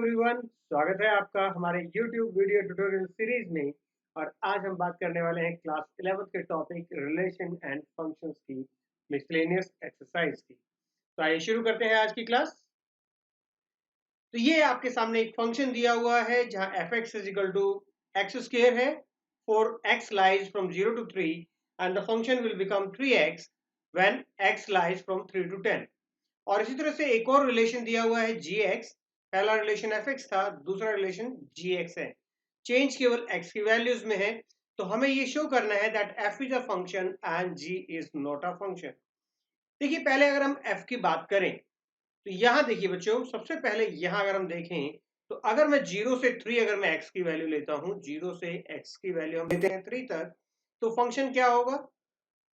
Everyone, स्वागत है आपका हमारे YouTube वीडियो ट्यूटोरियल सीरीज में। और आज हम बात करने वाले हैं क्लास 11th के टॉपिक रिलेशन एंड फंक्शंस की मिसलेनियस एक्सरसाइज की। तो आइए शुरू करते हैं आज की क्लास। तो ये आपके सामने एक फंक्शन दिया हुआ है जहां fx is equal to x square है for x lies from 0 to 3 and the function will become 3x when x lies from 3 to 10। और इसी तरह से एक और रिलेशन दिया हुआ है gx। पहला रिलेशन fx था, दूसरा रिलेशन gx है। चेंज केवल x की वैल्यूज में है। तो हमें ये शो करना है that f is a function and g is not a function. देखिए, पहले अगर हम f की बात करें तो यहाँ देखिए बच्चों, सबसे पहले यहाँ अगर हम देखें तो अगर मैं 0 से 3 अगर मैं x की वैल्यू लेता हूँ, 0 से x की वैल्यू हम लेते हैं 3 तक, तो फंक्शन क्या होगा?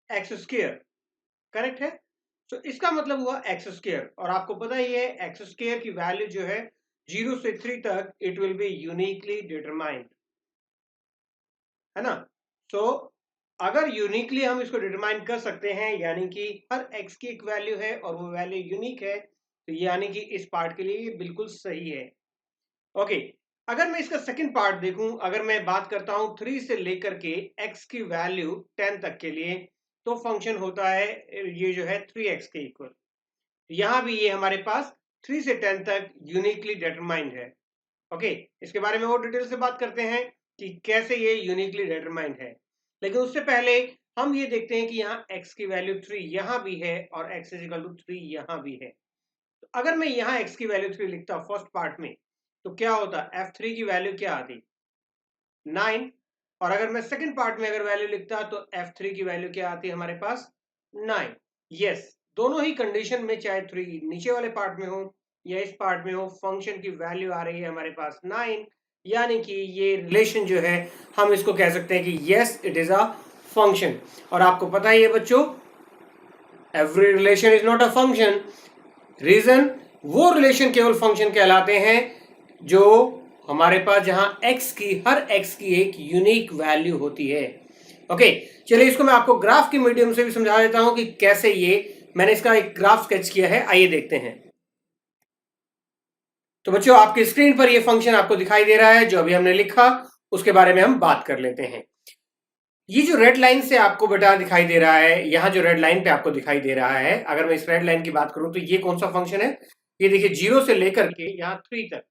X square. करेक्ट है। तो इसका मतलब हुआ एक्स स्क्वायर। और आपको पता ही है एक्स स्क्वायर की वैल्यू जो है 0 से 3 तक it will be uniquely determined, है ना। सो अगर यूनिकली हम इसको डिटरमाइन कर सकते हैं, यानी कि हर एक्स की एक वैल्यू है और वो वैल्यू यूनिक है, तो यानी कि इस पार्ट के लिए ये बिल्कुल सही है। ओके, अगर मैं इसका सेकंड पार्ट देखूं, अगर मैं बात करता हूं 3 से लेकर के x की वैल्यू 10 तक के लिए, तो फंक्शन होता है ये जो है 3x के इक्वल। यहां भी ये हमारे पास 3 से 10 तक यूनिकली डिटरमाइंड है। ओके, इसके बारे में और डिटेल से बात करते हैं कि कैसे ये यूनिकली डिटरमाइंड है। लेकिन उससे पहले हम ये देखते हैं कि यहाँ x की वैल्यू 3 यहाँ भी है और x इज इक्वल टू 3 यहाँ भी है। तो अगर मैं यहाँ x की वैल्यू 3 लिखता फर्स्ट पार्ट में, तो क्या होता? f3 की वैल्यू क्या आती? 9। और अगर मैं सेकंड पार्ट में अगर वैल्यू लिखता तो f3 की वैल्यू क्या आती हमारे पास? 9। यस, दोनों ही कंडीशन में, चाहे 3 नीचे वाले पार्ट में हो या इस पार्ट में हो, फंक्शन की वैल्यू आ रही है हमारे पास 9। यानी कि ये रिलेशन जो है हम इसको कह सकते हैं कि yes it is a function. और आपको पता ही है बच्चों, every relation is not a function. Reason, वो रिलेशन केवल फंक्शन कहलाते हैं जो हमारे पास जहां x की, हर x की एक यूनिक वैल्यू होती है। ओके, चलिए इसको मैं आपको ग्राफ के मीडियम से भी समझा देता हूं कि कैसे ये, मैंने इसका एक ग्राफ स्केच किया है, आइए देखते हैं। तो बच्चों, आपकी स्क्रीन पर ये फंक्शन आपको दिखाई दे रहा है जो अभी हमने लिखा, उसके बारे में हम बात कर लेते हैं। ये जो रेड लाइन से आपको बेटा दिखाई दे रहा है, यहाँ जो रेड लाइन पे आपको दिखाई दे रहा है, अगर मैं इस रेड लाइन की बात करूं तो ये कौन सा फंक्शन है? ये देखिए 0 से लेकर के यहाँ 3 तक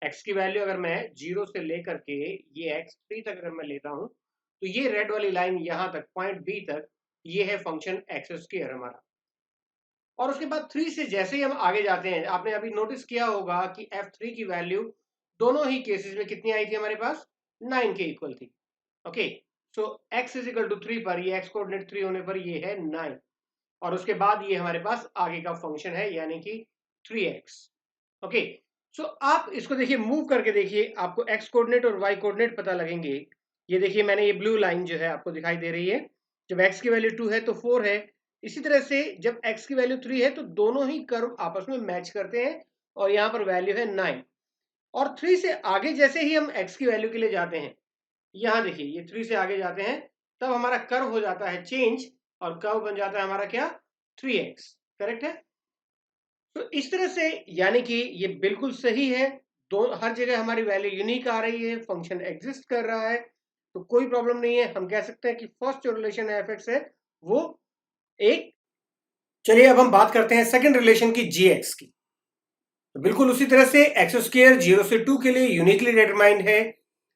x की वैल्यू अगर मैं 0 से लेकर के ये x 3 तक अगर मैं लेता हूं, तो ये रेड वाली लाइन यहां तक पॉइंट B तक, ये है फंक्शन एक्स स्क्वायर हमारा। और उसके बाद 3 से जैसे ही हम आगे जाते हैं, आपने अभी नोटिस किया होगा कि f3 की वैल्यू दोनों ही केसेस में कितनी आई थी हमारे पास? 9 के इक्वल थी। Okay, so x is equal to 3 पर, ये x कोऑर्डिनेट 3 होने पर ये है 9। और उसके बाद ये हमारे पास आगे का फंक्शन है, यानी कि 3x। ओके, सो आप इसको देखिए, मूव करके देखिए, आपको x कोऑर्डिनेट और y कोऑर्डिनेट पता लगेंगे। ये देखिए, मैंने ये ब्लू लाइन जो है आपको दिखाई दे रही है, जब x की वैल्यू 2 है तो 4 है। इसी तरह से जब x की वैल्यू 3 है तो दोनों ही कर्व आपस में मैच करते हैं और यहाँ पर वैल्यू है 9। और 3 से आगे जैसे ही हम x की वैल्यू के लिए जाते हैं, यहाँ देखिए ये 3 से आगे जाते हैं, तब हमारा कर्व हो जाता है चेंज और कर्व बन जाता है हमारा क्या? 3x। करेक्ट है। तो इस तरह से, यानी कि ये बिल्कुल सही है, दो हर जगह हमारी वैल्यू यूनिक आ रही है, फंक्शन एग्जिस्ट कर रहा है, तो कोई प्रॉब्लम नहीं है। हम कह सकते हैं कि फर्स्ट जो रिलेशन है fx है वो एक। चलिए अब हम बात करते हैं सेकंड रिलेशन की gx की। तो बिल्कुल उसी तरह से एक्स स्क्वायर 0 से 2 के लिए यूनिकली डिटरमाइंड है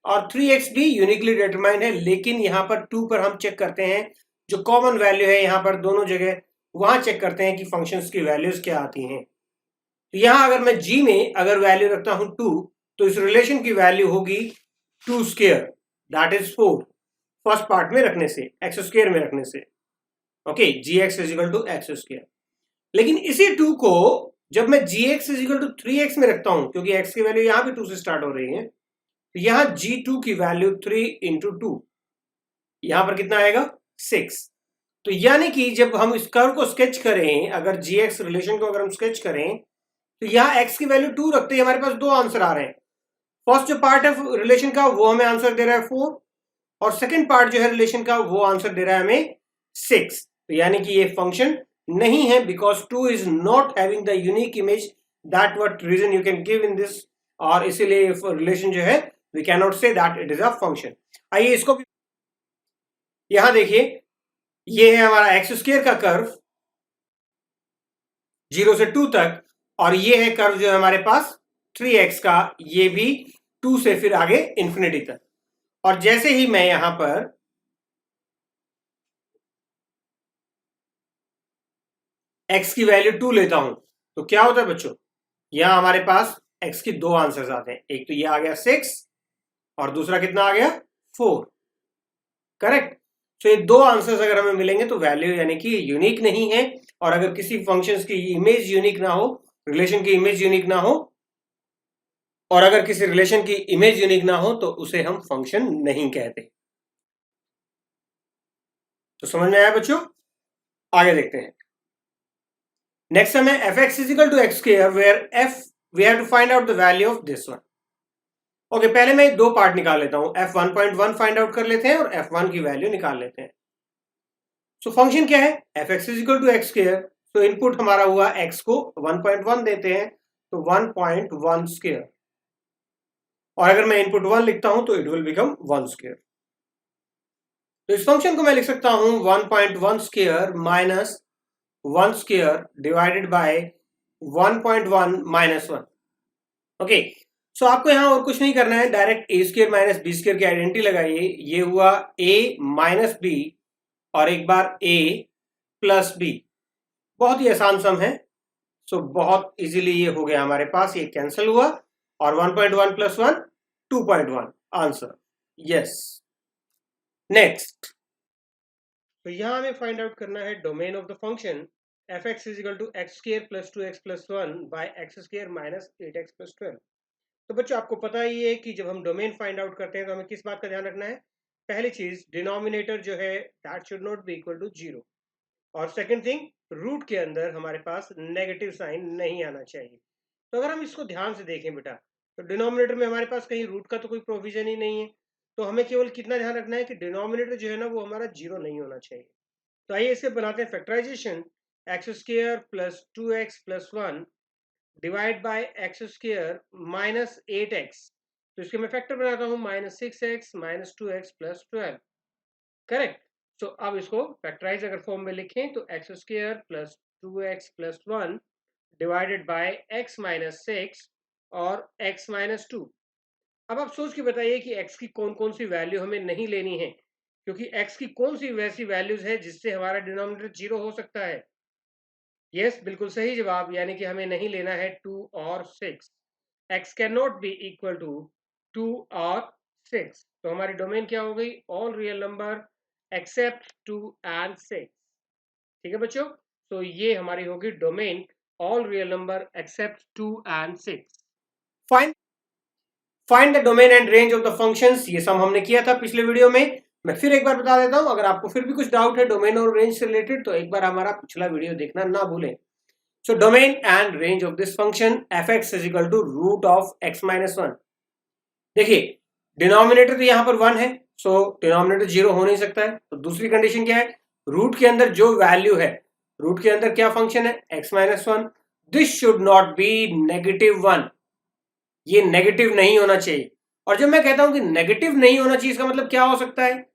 और 3x भी यूनिकली डिटरमाइंड है, लेकिन यहाँ पर 2 पर हम चेक करते हैं जो कॉमन वैल्यू है यहाँ पर दोनों जगह, वहां चेक करते हैं कि फंक्शंस की वैल्यूज क्या आती हैं। तो यहां अगर मैं g में अगर वैल्यू रखता हूं 2, तो इस रिलेशन की वैल्यू होगी 2 square, that is 4। First part में रखने से, एक्स स्क्वायर में रखने से। Okay, gx is equal to x square. लेकिन इसी 2 को जब मैं gx is equal to 3x में रखता हूं, क्योंकि x की वैल्यू यहां भी 2 से स्टार्ट हो रही है, तो यहां g2 की वैल्यू 3 इंटू 2, यहां पर कितना आएगा? 6। तो यानी कि जब हम इस कर्व को स्केच करें, अगर gx रिलेशन को अगर हम स्केच करें, तो यहाँ x की वैल्यू 2 रखते ही हमारे पास दो आंसर आ रहे हैं। फर्स्ट जो पार्ट है रिलेशन का वो हमें आंसर दे रहा है 4, और सेकंड पार्ट जो है रिलेशन का वो आंसर दे रहा है हमें 6। तो यानी कि ये फंक्शन नहीं है, because 2 is not having the unique image, that what reason you can give in this और इसीलिए रिलेशन जो है we can not say that it is a function. आइए इसको भी यहां देखिए, ये है हमारा एक्स स्क्वायर का कर्व 0 से 2 तक, और ये है कर्व जो है हमारे पास 3x का, ये भी 2 से फिर आगे इंफिनिटी तक। और जैसे ही मैं यहां पर x की वैल्यू 2 लेता हूं तो क्या होता है बच्चों, यहां हमारे पास x की दो आंसर्स आते हैं, एक तो ये आ गया 6 और दूसरा कितना आ गया 4। करेक्ट। तो ये दो आंसर्स अगर हमें मिलेंगे तो वैल्यू यानी कि यूनिक नहीं है, और अगर किसी फंक्शंस की इमेज यूनिक ना हो, रिलेशन की इमेज यूनिक ना हो, और अगर किसी रिलेशन की इमेज यूनिक ना हो तो उसे हम फंक्शन नहीं कहते। तो समझ में आया बच्चों? आगे देखते हैं। नेक्स्ट हमें fx is equal to x square where f we have to find out the value of this one. Okay, पहले मैं दो पार्ट निकाल लेता हूं, f1.1 फाइंड आउट कर लेते हैं और f1 की वैल्यू निकाल लेते हैं। सो फंक्शन क्या है, fx is equal to x square, तो इनपुट हमारा हुआ x को 1.1 देते हैं तो 1.1 स्क्वायर, और अगर मैं इनपुट 1 लिखता हूं तो इट विल बिकम 1 स्क्वायर। तो इस फंक्शन को मैं लिख सकता हूं 1.1 square minus 1 square divided by 1.1 minus 1। Okay, so आपको यहां और कुछ नहीं करना है, direct a square minus b square की आइडेंटिटी लगाइए। ये हुआ ए माइनस बी और एक बार ए प्लस बी, बहुत ही आसान सम है। सो बहुत इजीली ये हो गया हमारे पास, ये कैंसिल हुआ और 1.1 प्लस 1 2.1 आंसर। Yes, next. तो यहां हमें फाइंड आउट करना है domain of the function fx is equal to x square plus 2x plus 1 by x square minus 8x plus 12। तो बच्चों आपको पता ही है कि जब हम डोमेन फाइंड आउट करते हैं तो हमें किस बात का ध्यान रखना है। पहली चीज, डिनोमिनेटर जो है that should not be equal to 0, और सेकंड थिंग, रूट के अंदर हमारे पास नेगेटिव साइन नहीं आना चाहिए। तो अगर हम इसको ध्यान से देखें बेटा, तो डिनोमिनेटर में हमारे पास कहीं रूट का तो कोई प्रोविजन ही नहीं है, तो हमें केवल कितना ध्यान रखना है कि डिनोमिनेटर जो है ना वो हमारा 0 नहीं होना चाहिए। तो आइए इसे बनाते हैं factorisation. X square plus 2x plus 1 divide by x square minus 8x, तो इसके मैं फैक्टर बनाता हूं minus 6x minus 2x plus 12। Correct. तो अब इसको फैक्टराइज अगर फॉर्म में लिखें तो x square plus 2x plus 1 divided by x minus 6 और x माइनस 2। अब आप सोच के बताइए कि x की कौन कौन सी वैल्यू हमें नहीं लेनी है, क्योंकि x की कौन सी वैसी वैल्यूज है जिससे हमारा डिनोमिनेटर 0 हो सकता है। यस, बिल्कुल सही जवाब, यानी कि हमें नहीं लेना है 2 और 6। x can not be equal to 2 और 6, तो हमारी डोमेन क्या हो गई, all real number except 2 and 6। ठीक है बच्चों, तो ये हमारी होगी domain all real number except 2 and 6। Find the domain and range of the functions, ये सम हमने किया था पिछले वीडियो में। मैं फिर एक बार बता देता हूं, अगर आपको फिर भी कुछ डाउट है डोमेन और रेंज से रिलेटेड तो एक बार हमारा पिछला वीडियो देखना ना भूलें। So domain and range of this function fx is equal to root of x minus 1। देखिए, डिनोमिनेटर तो यहां पर 1 है, सो डिनोमिनेटर 0 हो नहीं सकता है। तो दूसरी कंडीशन क्या है, रूट के अंदर जो वैल्यू है, रूट के अंदर क्या फंक्शन है x minus 1, this should not B negative 1, ये नेगेटिव नहीं होना चाहिए। और जब मैं कहता हूं कि नेगेटिव नहीं होना चाहिए, इसका मतलब क्या हो सकता है,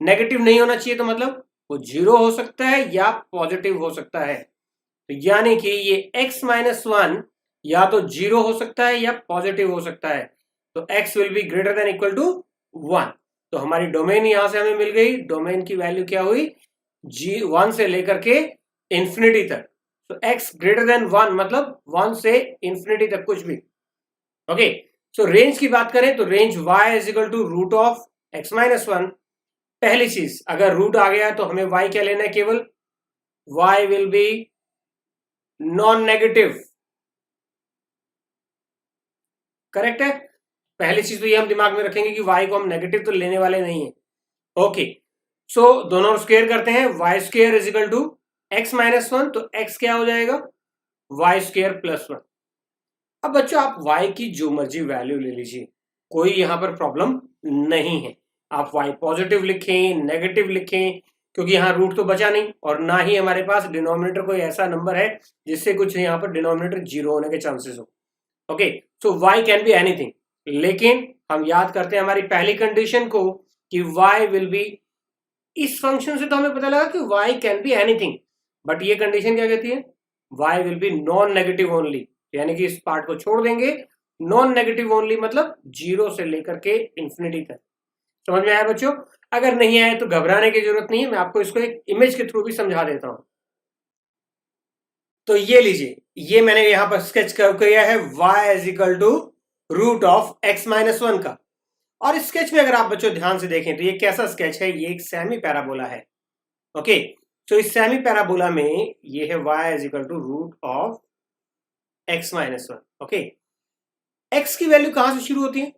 नेगेटिव नहीं होना चाहिए तो मतलब वो 0 हो सकता है या पॉजिटिव हो सकता है। तो यानी कि ये x माइनस 1 या तो 0 हो सकता है या पॉजिटिव हो सकता है, तो x will be greater than equal to 1। तो हमारी डोमेन यहां से हमें मिल गई, डोमेन की वैल्यू क्या हुई, 1 से लेकर के इंफिनिटी तक। तो x ग्रेटर देन 1 मतलब 1 से इंफिनिटी तक कुछ भी। ओके, सो रेंज की बात करें तो range y is equal to root of x minus 1। पहली चीज, अगर रूट आ गया तो हमें y क्या लेना है, केवल y will be non negative. Correct है, पहली चीज तो ये हम दिमाग में रखेंगे कि y को हम नेगेटिव तो लेने वाले नहीं है। ओके, सो दोनों स्क्वायर करते हैं, y square is equal to x minus 1, तो x क्या हो जाएगा, y स्क्वायर प्लस 1। अब बच्चों आप y की जो मर्जी वैल्यू ले लीजिए, कोई यहां पर प्रॉब्लम नहीं है। आप y पॉजिटिव लिखें, नेगेटिव लिखें, क्योंकि यहाँ रूट तो बचा नहीं और ना ही हमारे पास डिनोमिनेटर कोई ऐसा नंबर है जिससे कुछ यहाँ पर डिनोमिनेटर 0 होने के चांसेस हो। Okay, so y can be anything, लेकिन हम याद करते हैं हमारी पहली कंडीशन को कि y विल बी, इस फंक्शन से तो हमें पता लगा कि y can be anything, but ये कंडीशन क्या कहती है, y will be non negative only, यानी कि इस पार्ट को छोड़ देंगे, नॉन नेगेटिव ओनली मतलब 0 से लेकर के इंफिनिटी तक। समझ में आया बच्चों? अगर नहीं आया तो घबराने की जरूरत नहीं है, मैं आपको इसको एक इमेज के थ्रू भी समझा देता हूं। तो ये लीजिए, ये मैंने यहां पर स्केच किया है y is equal to root of x minus 1 का। और इस स्केच में अगर आप बच्चों ध्यान से देखें तो ये कैसा स्केच है, ये एक सेमी पैराबोला है। ओके, तो इस सेमी पैराबोला में ये है y is equal to root of x minus 1। Okay, x की वैल्यू कहां से शुरू होती है,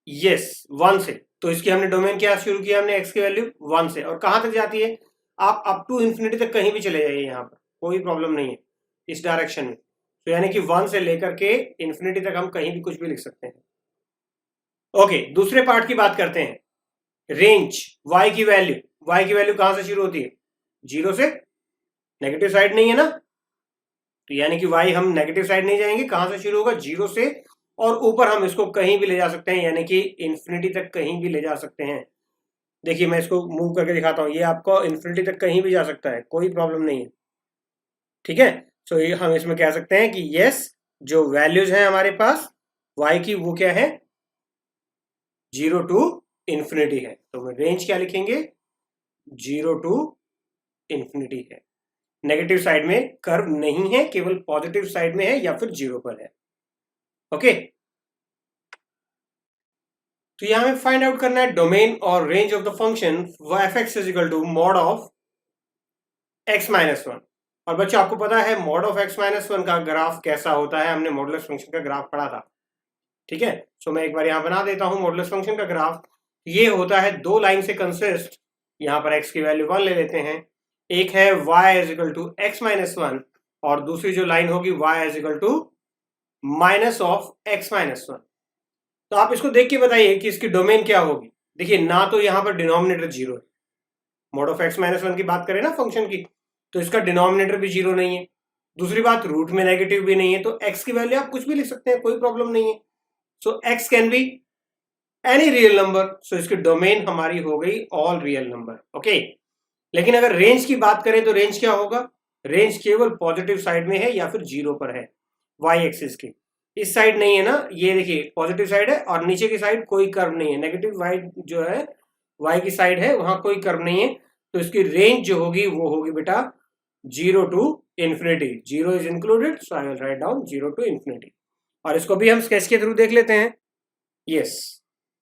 यस 1 से, तो इसकी हमने डोमेन क्या शुरू किया, हमने x की वैल्यू 1 से, और कहां तक जाती है, आप अप टू इंफिनिटी तक कहीं भी चले जाइए, यहां पर कोई प्रॉब्लम नहीं है इस डायरेक्शन में। तो यानी कि 1 से लेकर के इंफिनिटी तक हम कहीं भी कुछ भी लिख सकते हैं। ओके, दूसरे पार्ट की बात करते हैं, रेंज y की वैल्यू कहां से शुरू होती है, 0 से, नेगेटिव साइड नहीं है ना, तो यानी कि y हम नेगेटिव साइड नहीं जाएंगे, कहां से शुरू होगा, 0 से, और ऊपर हम इसको कहीं भी ले जा सकते हैं, यानी कि इंफिनिटी तक कहीं भी ले जा सकते हैं। देखिए मैं इसको मूव करके दिखाता हूं, ये आपको इंफिनिटी तक कहीं भी जा सकता है, कोई प्रॉब्लम नहीं है, ठीक है। सो ये हम इसमें कह सकते हैं कि यस, जो वैल्यूज हैं हमारे पास y की वो क्या है, 0 टू इंफिनिटी है, तो मैं रेंज क्या लिखेंगे, 0 टू इंफिनिटी है। नेगेटिव साइड में कर्व नहीं है, केवल पॉजिटिव साइड में है या फिर 0 पर है। ओके, तो यहां हमें फाइंड आउट करना है डोमेन और range of the function f(x) is equal to mod of x minus 1। और बच्चों आपको पता है मॉड ऑफ x माइनस 1 का ग्राफ कैसा होता है, हमने मॉडुलस फंक्शन का ग्राफ पढ़ा था, ठीक है। सो मैं एक बार यहां बना देता हूं मॉडुलस फंक्शन का ग्राफ। ये होता है 2 लाइन से कंसिस्ट, यहां पर x की वैल्यू 1 ले लेते हैं, एक है y is equal to x minus 1, और दूसरी जो लाइन होगी y is equal to minus of x minus 1। तो आप इसको देख के बताइए कि इसकी डोमेन क्या होगी। देखिए ना तो यहां पर डिनोमिनेटर 0 है, मॉड ऑफ x माइनस 1 की बात करें ना फंक्शन की, तो इसका डिनोमिनेटर भी 0 नहीं है, दूसरी बात रूट में नेगेटिव भी नहीं है, तो x की वैल्यू आप कुछ भी लिख सकते हैं, कोई प्रॉब्लम नहीं है। So x can be any real number, so इसकी डोमेन हमारी हो गई ऑल रियल नंबर। ओके, लेकिन अगर रेंज की बात करें तो रेंज क्या होगा, रेंज केवल पॉजिटिव साइड में है या फिर 0 पर है, y एक्सिस की, इस साइड नहीं है ना, ये देखिए पॉजिटिव साइड है और नीचे की साइड कोई कर्व नहीं है, नेगेटिव y जो है y की साइड है वहां कोई कर्व नहीं है, तो इसकी रेंज जो होगी वो होगी बेटा 0 to infinity, 0 is included, so I will write down 0 to infinity. और इसको भी हम स्केच के थ्रू देख लेते हैं। Yes,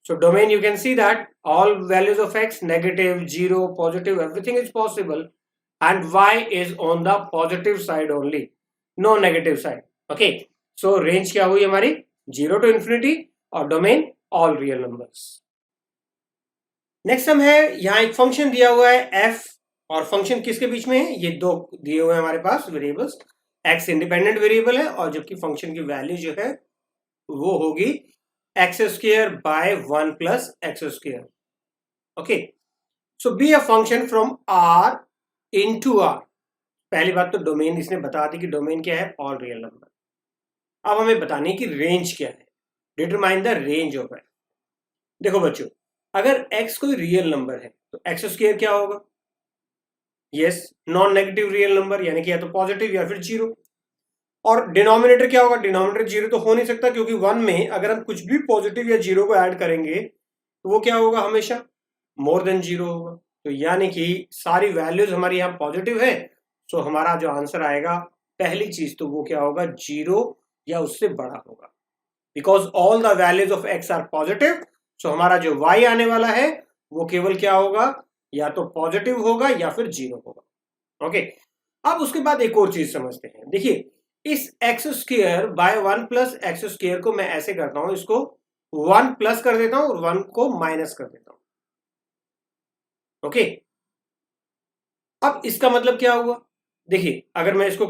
so domain you can see that all values of x, negative, 0, positive, everything is possible, and y is on the positive side only, no negative side। okay, so range क्या हुई हमारी 0 to infinity और domain all real numbers। Next हम है, यहाँ एक function दिया हुआ है f, और फंक्शन किसके बीच में है, ये दो दिए हुए हैं हमारे पास वेरिएबल्स, x इंडिपेंडेंट वेरिएबल है और जबकि फंक्शन की वैल्यू जो है वो होगी x square by 1 plus x square. Okay, so be a function from r into r। पहली बात तो डोमेन इसने बता दी कि डोमेन क्या है, ऑल रियल नंबर। अब हमें बताने की रेंज क्या है, determine the range of x। देखो बच्चों, अगर x कोई रियल नंबर है तो एक्स स्क्वायर क्या होगा, yes non negative real number, यानी कि या तो पॉजिटिव या फिर 0। और डिनोमिनेटर क्या होगा, डिनोमिनेटर 0 तो हो नहीं सकता, क्योंकि 1 में अगर हम कुछ भी पॉजिटिव या 0 को ऐड करेंगे तो वो क्या होगा, हमेशा मोर देन 0 होगा। तो यानी कि सारी वैल्यूज हमारी यहाँ पॉजिटिव है, सो हमारा जो आंसर आएगा पहली चीज तो वो क्या होगा, 0 या उससे बड़ा होगा, because all the values of x are positive. So हमारा जो y आने वाला है वो केवल क्या होगा, या तो पॉजिटिव होगा या फिर 0 होगा। ओके, अब उसके बाद एक और चीज समझते हैं। देखिए इस x square by 1 plus x square को मैं ऐसे करता हूं, इसको 1 प्लस कर देता हूं और 1 को माइनस कर देता हूं। ओके, अब इसका मतलब क्या हुआ, देखिए अगर मैं इसको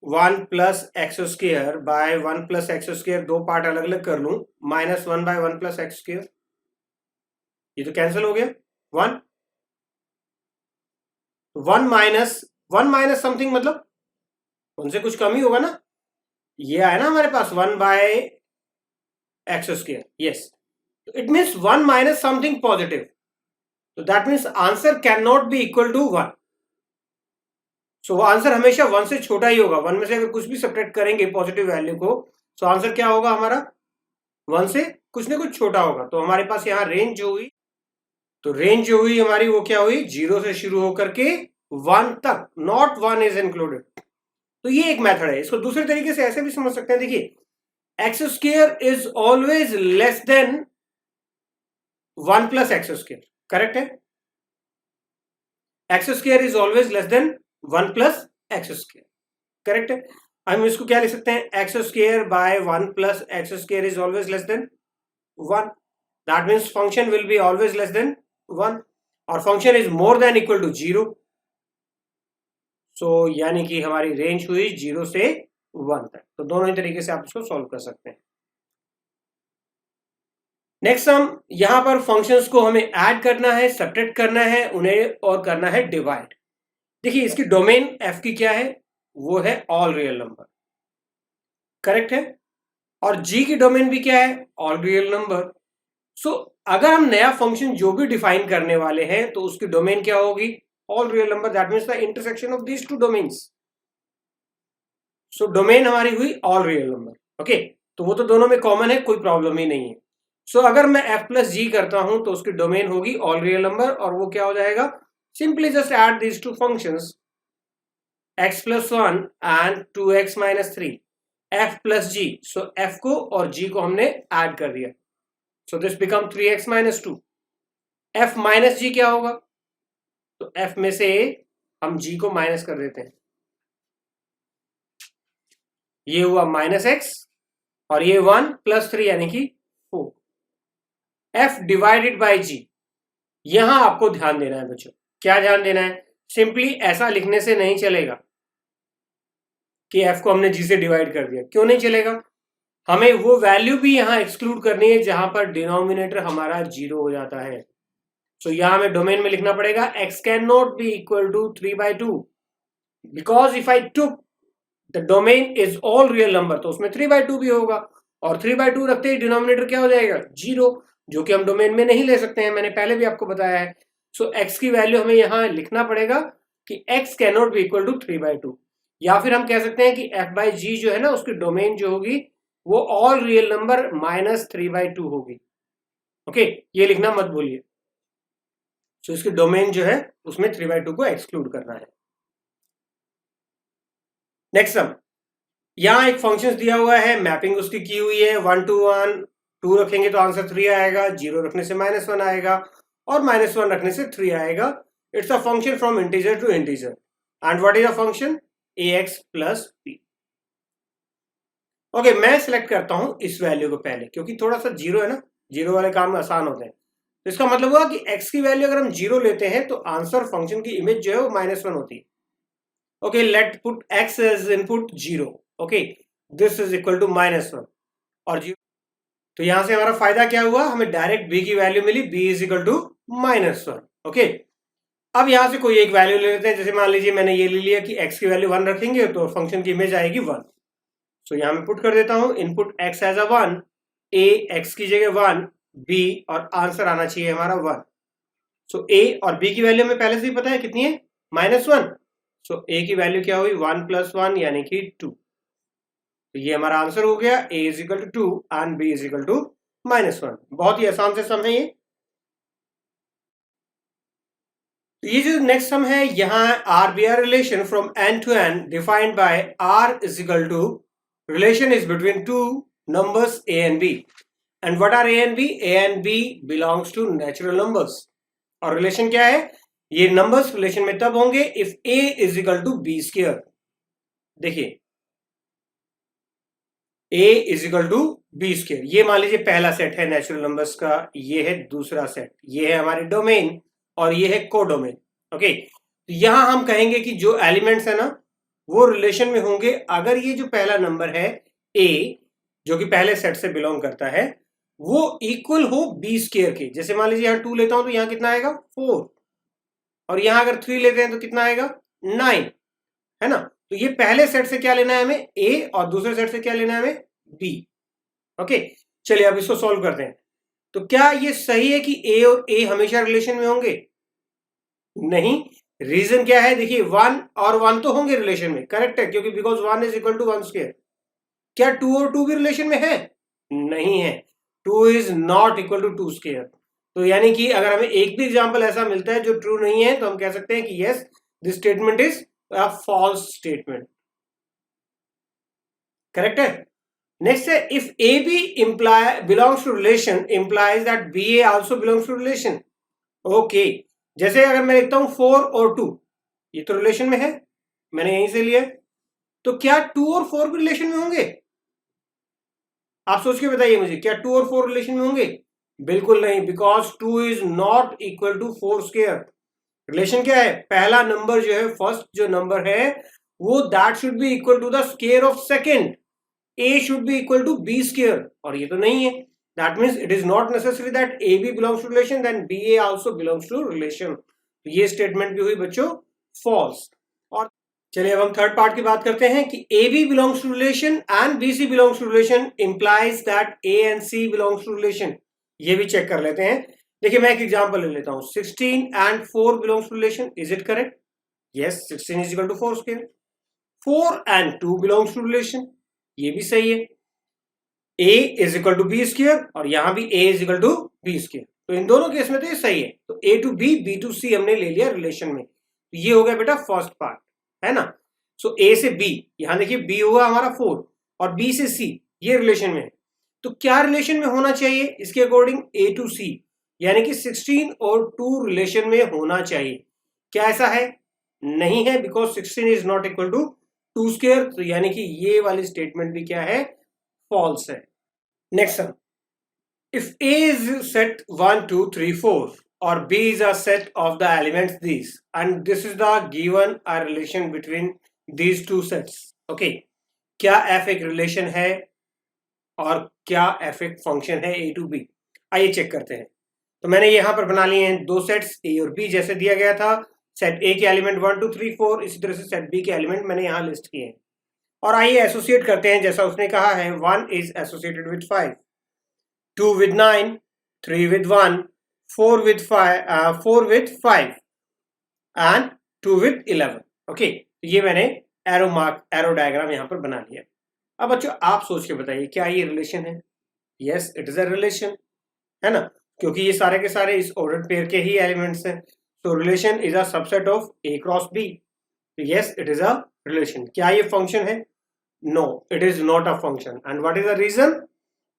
1 plus x square by 1 plus x square दो पार्ट अलग अलग कर लूं, minus 1 by 1 plus x square, ये तो कैंसिल हो गया, 1 माइनस समथिंग मतलब उनसे कुछ कम ही होगा ना, ये आया ना हमारे पास 1/x², yes, it means 1 minus something positive, तो that means answer can not be equal to 1। So answer हमेशा 1 से छोटा ही होगा। 1 में से अगर कुछ भी सब्ट्रैक्ट करेंगे पॉजिटिव वैल्यू को, तो आंसर क्या होगा हमारा, 1 से कुछ ना कुछ छोटा होगा। तो हमारे पास यहाँ रेंज जो हुई, तो रेंज जो हुई हमारी वो क्या हुई, 0 से शुरू होकर के 1 तक, नॉट 1 इज इंक्लूडेड। तो ये एक मेथड है। इसको दूसरे तरीके से ऐसे भी समझ सकते हैं, देखिए x² is always less than 1 plus x², correct है। x² is always less than 1 plus x², correct है। हम इसको क्या लिख सकते हैं, x² by 1 plus x² is always less than 1, that means function will be always less than 1, और function is more than equal to 0। So यानी कि हमारी रेंज हुई 0 से 1 तक। तो दोनों ही तरीके से आप इसको सॉल्व कर सकते हैं। नेक्स्ट हम यहां पर फंक्शंस को हमें ऐड करना है, सब्ट्रैक्ट करना है उन्हें, और करना है डिवाइड। देखिए इसकी डोमेन f की क्या है, वो है ऑल रियल नंबर, करेक्ट है, और g की डोमेन भी क्या है, ऑल रियल नंबर। सो अगर हम नया फंक्शन जो भी डिफाइन करने वाले हैं तो उसकी डोमेन क्या होगी, all real number, that means the intersection of these two domains. So domain हमारी हुई ऑल रियल नंबर, ओके, तो वो तो दोनों में कॉमन है, कोई प्रॉब्लम ही नहीं है। सो अगर मैं f प्लस जी करता हूं तो उसकी डोमेन होगी ऑल रियल नंबर, और वो क्या हो जाएगा, simply just add these two functions x plus 1 and 2x minus 3, f plus g. So f को और g को हमने ऐड कर दिया, so this become 3x minus 2। f minus g क्या होगा, तो f में से हम g को माइनस कर देते हैं, ये हुआ माइनस x, और ये 1 प्लस 3 यानी कि 4। f डिवाइडेड बाई g, यहां आपको ध्यान देना है बच्चों। क्या ध्यान देना है, सिंपली ऐसा लिखने से नहीं चलेगा कि f को हमने g से डिवाइड कर दिया, क्यों नहीं चलेगा, हमें वो वैल्यू भी यहां एक्सक्लूड करनी है जहां पर डिनोमिनेटर हमारा 0 हो जाता है। सो यहां हमें डोमेन में लिखना पड़ेगा x can not be equal to 3/2, because if I took the domain is all real number, तो उसमें 3/2 भी होगा, और 3/2 रखते ही डिनोमिनेटर क्या हो जाएगा, 0, जो कि हम डोमेन में नहीं ले सकते हैं, मैंने पहले भी आपको बताया है। सो x की वैल्यू हमें यहां लिखना पड़ेगा कि x can not be equal to 3/2, या फिर हम कह सकते हैं कि f बाई जी जो है ना, उसकी डोमेन जो होगी वो ऑल रियल नंबर माइनस 3/2 होगी, ओके, ये लिखना मत भूलिए। सो इसकी डोमेन जो है उसमें 3/2 को एक्सक्लूड करना है। नेक्स्ट सम, यहां एक फंक्शन दिया हुआ है, मैपिंग उसकी की हुई है 1 to 1, 2 रखेंगे तो आंसर 3 आएगा, 0 रखने से -1 आएगा, और -1 रखने से 3 आएगा। It's a function from integer to integer, and what is a function, ax plus b। Okay, मैं सिलेक्ट करता हूं इस वैल्यू को पहले, क्योंकि थोड़ा सा 0 है ना, 0 वाले काम आसान होते हैं। तो इसका मतलब हुआ कि x की वैल्यू अगर हम 0 लेते हैं तो आंसर फंक्शन की इमेज जो है वो -1 होती है। Okay, let put x as input 0, okay, this is equal to -1 और 0। तो यहां से हमारा फायदा क्या हुआ, हमें डायरेक्ट b की वैल्यू मिली, b is equal to -1, okay. अब यहां से कोई एक वैल्यू ले लेते हैं, जैसे मान लीजिए मैंने ये ले लिया कि x की वैल्यू 1 रखेंगे तो फंक्शन की इमेज आएगी 1। सो यहां मैं पुट कर देता हूं input x as a 1, a x की जगह 1, b, और आंसर आना चाहिए हमारा 1। सो a और b की वैल्यू हमें पहले से ही पता है कितनी है, -1। सो a की वैल्यू क्या हुई, 1 प्लस 1 यानी कि 2। तो ये हमारा आंसर हो गया, a is equal to 2 and b is equal to -1। बहुत ही आसान से सम है ये। तो ये जो नेक्स्ट सम है, यहाँ RBR relation from n to n defined by r is equal to relation is between two numbers a and b, and what are a and b, a and b belongs to natural numbers, और relation क्या है, ये numbers relation में तब होंगे if a is equal to b square। देखिए a is equal to b square, ये मान लीजिए पहला सेट है नेचुरल नंबर्स का, ये है दूसरा सेट, ये है हमारे डोमेन, और ये है कोडोमेन, ओके। तो यहां हम कहेंगे कि जो एलिमेंट्स है ना वो रिलेशन में होंगे अगर ये जो पहला नंबर है a, जो कि पहले सेट से बिलोंग करता है, वो इक्वल हो b स्क्वायर के। जैसे मान लीजिए यहाँ 2 लेता हूं तो यहाँ कितना आएगा 4, और यहाँ अगर 3 लेते हैं तो कितना आएगा 9, है ना। तो ये पहले सेट से क्या लेना है हमें, ए, और दूसरे सेट से क्या लेना है हमें, बी। ओके, चलिए अब इसको सॉल्व करते हैं। तो क्या ये सही है कि ए और ए हमेशा रिलेशन में होंगे? नहीं। रीजन क्या है, देखिए 1 और 1 तो होंगे रिलेशन में, करेक्ट है, क्योंकि because 1 is equal to 1 square. क्या 2 और 2 भी रिलेशन में है? नहीं है, 2 is not equal to 2 square. तो यानी कि अगर हमें एक भी एग्जांपल ऐसा मिलता है जो ट्रू नहीं है, तो हम कह सकते हैं कि yes, this statement is a false statement. Correct है। नेक्स्ट है, if a b imply belongs to relation implies that b a also belongs to relation. Okay, जैसे अगर मैं लिखता हूं 4 और 2, ये तो रिलेशन में है, मैंने यहीं से लिया। तो क्या 2 और 4 भी रिलेशन में होंगे? आप सोच के बताइए मुझे, क्या 2 और 4 रिलेशन में होंगे? बिल्कुल नहीं, because 2 is not equal to 4 square. Relation क्या है, पहला नंबर जो है, फर्स्ट जो नंबर है, वो that should be equal to the square of second. A should be equal to b square, और ये तो नहीं है। That means it is not necessary that a b belongs to relation, then b a also belongs to relation. ये statement भी हुई बच्चों false. और चलिए अब हम थर्ड पार्ट की बात करते हैं कि a b belongs to relation and b c belongs to relation implies that a and c belongs to relation. ये भी चेक कर लेते हैं। देखिए मैं एक एग्जांपल ले लेता हूं, 16 and 4 belongs to relation, is it correct? Yes, 16 is equal to 4 square. 4 and 2 belongs to relation, ये भी सही है। a is equal to b square, और यहां भी a is equal to b square, तो इन दोनों केस में तो ये सही है। तो a to b, b to c हमने ले लिया रिलेशन में। तो ये हो गया बेटा फर्स्ट पार्ट, है ना। सो a से b, यहां देखिए b हुआ हमारा 4 और b से c, ये रिलेशन में है। तो क्या रिलेशन में होना चाहिए इसके अकॉर्डिंग, a टू c, यानी कि 16 और 2 रिलेशन में होना चाहिए। क्या ऐसा है? नहीं है, because 16 is not equal to 2 square. तो यानी कि ये वाली स्टेटमेंट भी क्या है, फॉल्स है। Next sum, if A is set 1 2 3 4 or B is a set of the elements these, and this is the given a relation between these two sets. Okay, क्या f एक रिलेशन है और क्या f एक function है a to b? आइए check करते हैं। तो मैंने यहां पर बना लिए हैं दो सेट्स a और b, जैसे दिया गया था। सेट a के एलिमेंट 1 2 3 4, इसी तरह से सेट b के एलिमेंट मैंने यहां लिस्ट किए हैं। और आइए एसोसिएट करते हैं, जैसा उसने कहा है 1 is associated with 5, 2 with 9, 3 with 1, 4 with 5, 4 with 5 and 2 with 11. Okay, तो ये मैंने एरो डायग्राम यहां पर बना लिया। अब बच्चों आप सोच के बताइए, क्या ये रिलेशन है? Yes, it is a relation, है ना, क्योंकि ये सारे के सारे इस ऑर्डर पेयर के ही एलिमेंट्स हैं। तो relation is a subset of a cross b. Yes, it is a relation. क्या ये फंक्शन है? No, it is not a function. And what is the reason?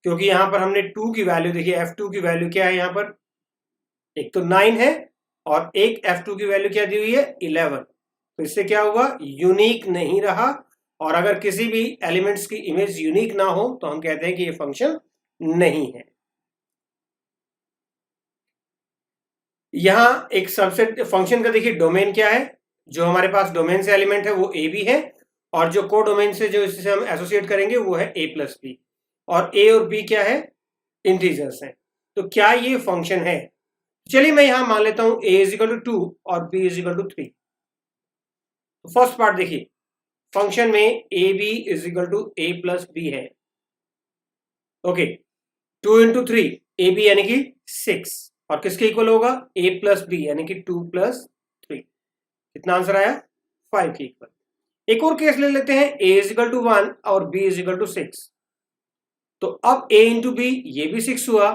क्योंकि यहां पर हमने 2 की वैल्यू देखिए, f2 की वैल्यू क्या है यहां पर, एक तो 9 है और एक f2 की वैल्यू क्या दी हुई है, 11। तो इससे क्या हुआ, यूनिक नहीं रहा। और अगर किसी भी एलिमेंट्स की इमेज यूनिक ना हो तो हम कहते हैं कि ये फंक्शन नहीं है। यहां एक सबसेट फंक्शन का देखिए डोमेन क्या है, जो हमारे पास डोमेन से एलिमेंट है वो ए बी है, और जो को डोमेन से जो इससे हम एसोसिएट करेंगे वो है ए प्लस बी, और ए और बी क्या है, इंटीजर्स हैं। तो क्या ये फंक्शन है? चलिए मैं यहां मान लेता हूं a इज इक्वल टू 2 और b इज इक्वल टू 3। तो फर्स्ट पार्ट देखिए, फंक्शन में a b is equal to a plus b है। ओके, 2 इंटू 3, ए बी यानी कि 6, और किसके इक्वल होगा, a प्लस बी यानी कि 2 प्लस 3। कितना आंसर आया, 5 के इक्वल। एक और केस ले लेते हैं, a इज इक्वल टू 1 और b इज इक्वल टू 6। तो अब a इंटू बी, ये भी 6 हुआ,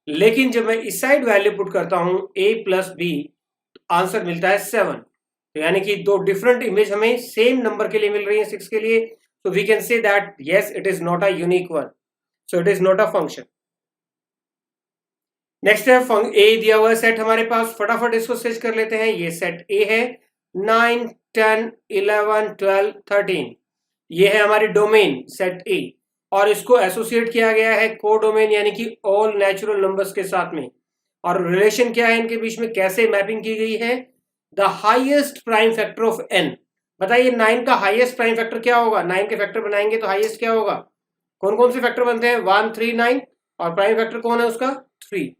लेकिन जब मैं इस साइड वैल्यू पुट करता हूं a प्लस बी, आंसर मिलता है 7। तो यानी कि दो डिफरेंट इमेज हमें सेम नंबर के लिए मिल रही है, 6 के लिए। तो we can say that yes, it is not a unique one, so it is not a function. Next है ए दिया हुआ सेट हमारे पास, फटाफट इसको सर्च कर लेते हैं। ये सेट ए है, 9 10 11 12 13, ये है हमारी डोमेन सेट ए, और इसको एसोसिएट किया गया है को डोमेन यानी कि ऑल नेचुरल नंबर्स के साथ में। और रिलेशन क्या है इनके बीच में, कैसे मैपिंग की गई है, the highest prime factor of n. बताइए 9 का हाईएस्ट प्राइम फैक्टर क्या होगा, 9 के फैक्टर बनाएंगे तो हाईएस्ट क्या होगा, कौन कौन से फैक्टर बनते हैं, 1 3 9, और प्राइम फैक्टर कौन है उसका, 3।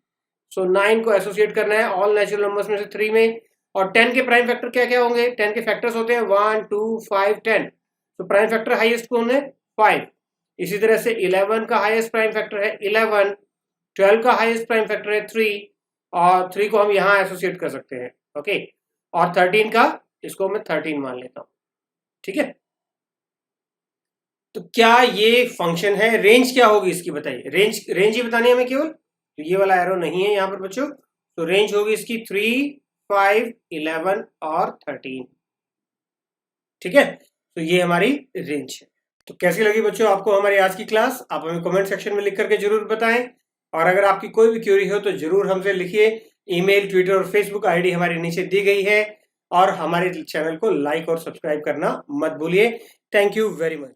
सो 9 को एसोसिएट करना है ऑल नेचुरल नंबर्स में से 3 में। और 10 के प्राइम फैक्टर क्या क्या होंगे, 10 के फैक्टर्स होते हैं 1 2 5 10, तो प्राइम फैक्टर हाईएस्ट कौन है? 5। इसी तरह से 11 का हाईएस्ट प्राइम फैक्टर है 11, 12 का हाईएस्ट प्राइम फैक्टर है 3, और 3 को हम यहाँ एसोसिएट कर सकते हैं, ओके। और 13 का, इसको मैं 13 मान लेता हूँ, ठीक है। तो क्या ये फंक्शन है? रेंज क्या होगी इसकी बताइए, रेंज ही बतानी है हमें केवल, तो ये वाला एरो नहीं है यहाँ पर बच्चों। तो रेंज होगी इसकी 3, 5, 11 और 13, ठीक है। तो ये हमारी रेंज है। तो कैसी लगी बच्चों आपको हमारी आज की क्लास? आप हमें कमेंट सेक्शन में लिख करके जरूर बताएं, और अगर आपकी कोई भी क्वेरी हो तो जरूर हमसे लिखिए। ईमेल, ट्विटर और फेसबुक आईडी हमारी नीचे दी गई है, और हमारे चैनल को लाइक और सब्सक्राइब करना मत भूलिए। Thank you very much.